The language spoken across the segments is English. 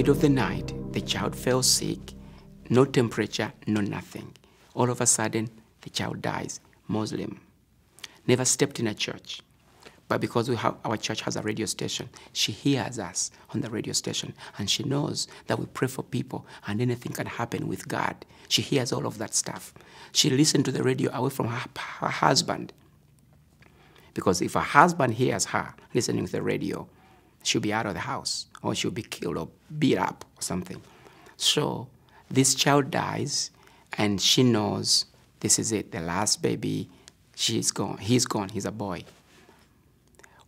middle of the night, the child fell sick, no temperature, no nothing. All of a sudden, the child dies, Muslim. Never stepped in a church. But because our church has a radio station, she hears us on the radio station, and she knows that we pray for people and anything can happen with God. She hears all of that stuff. She listened to the radio away from her husband. Because if her husband hears her listening to the radio, she'll be out of the house, or she'll be killed or beat up or something. So this child dies, and she knows this is it, the last baby, she's gone. He's gone, he's a boy.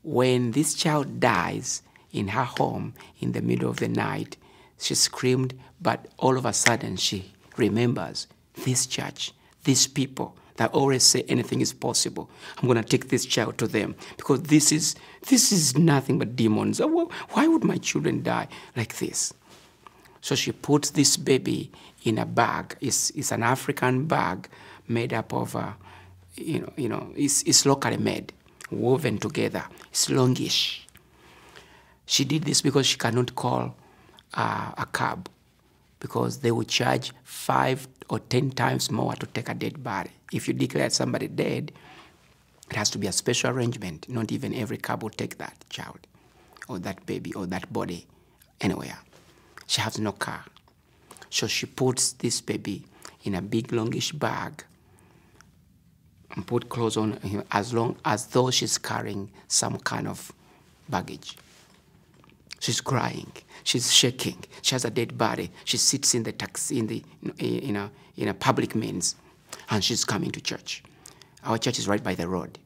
When this child dies in her home in the middle of the night, she screamed, but all of a sudden she remembers this church, these people that always say anything is possible. I'm going to take this child to them because this is nothing but demons. Why would my children die like this? So she puts this baby in a bag. It's an African bag made up of, it's locally made, woven together. It's longish. She did this because she cannot call a cab because they would charge 5 or 10 times more to take a dead body. If you declare somebody dead, it has to be a special arrangement. Not even every cab will take that child or that baby or that body anywhere. She has no car. So she puts this baby in a big longish bag and put clothes on him as though she's carrying some kind of baggage. She's crying. She's shaking. She has a dead body. She sits in the taxi in a public means, and she's coming to church. Our church is right by the road,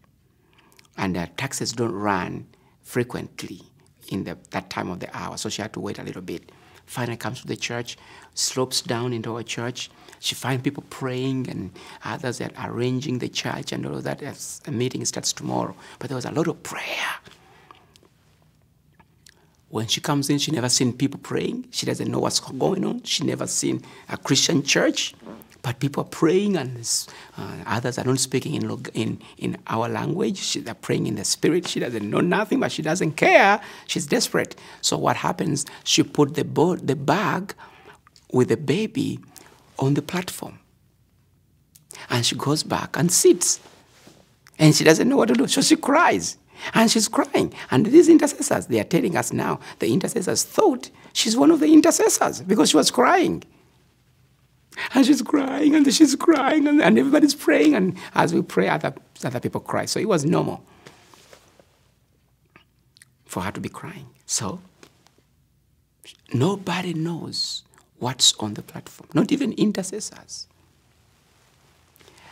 and taxis don't run frequently in that time of the hour, so she had to wait a little bit. Finally comes to the church, slopes down into our church. She finds people praying, and others are arranging the church and all of that. A meeting starts tomorrow, but there was a lot of prayer. When she comes in, she never seen people praying. She doesn't know what's going on. She never seen a Christian church, but people are praying, and others are not speaking in our language. They're praying in the spirit. She doesn't know nothing, but she doesn't care. She's desperate. So what happens? She put the bag with the baby on the platform, and she goes back and sits, and she doesn't know what to do. So she cries. And she's crying. And these intercessors, they are telling us now, the intercessors thought she's one of the intercessors because she was crying. And she's crying, and she's crying, and everybody's praying. And as we pray, other people cry. So it was normal for her to be crying. So nobody knows what's on the platform, not even intercessors.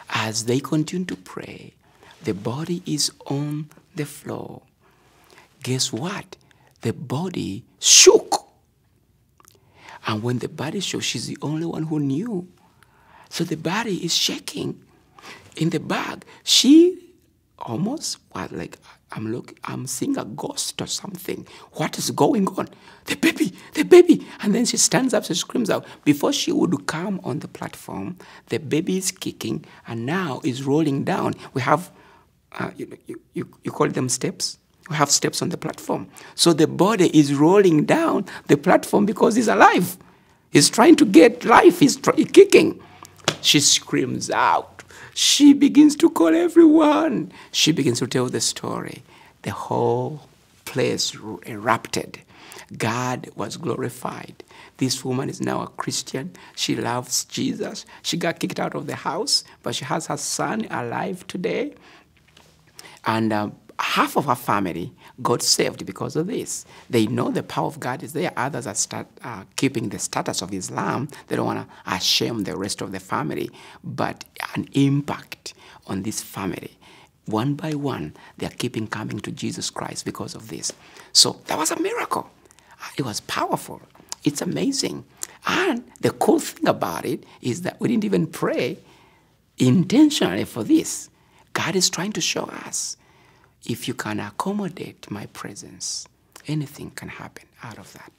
As they continue to pray, the body is on the floor. Guess what? The body shook. And when the body shook, she's the only one who knew. So the body is shaking. In the bag, she almost was like, I'm seeing a ghost or something. What is going on? The baby. And then she stands up, she screams out. Before she would come on the platform, the baby is kicking and now is rolling down. We have you call them steps? We have steps on the platform. So the body is rolling down the platform because he's alive. He's trying to get life. He's kicking. She screams out. She begins to call everyone. She begins to tell the story. The whole place erupted. God was glorified. This woman is now a Christian. She loves Jesus. She got kicked out of the house, but she has her son alive today. And half of her family got saved because of this. They know the power of God is there. Others are keeping the status of Islam. They don't want to shame the rest of the family. But an impact on this family. One by one, they are keeping coming to Jesus Christ because of this. So that was a miracle. It was powerful. It's amazing. And the cool thing about it is that we didn't even pray intentionally for this. God is trying to show us, if you can accommodate my presence, anything can happen out of that.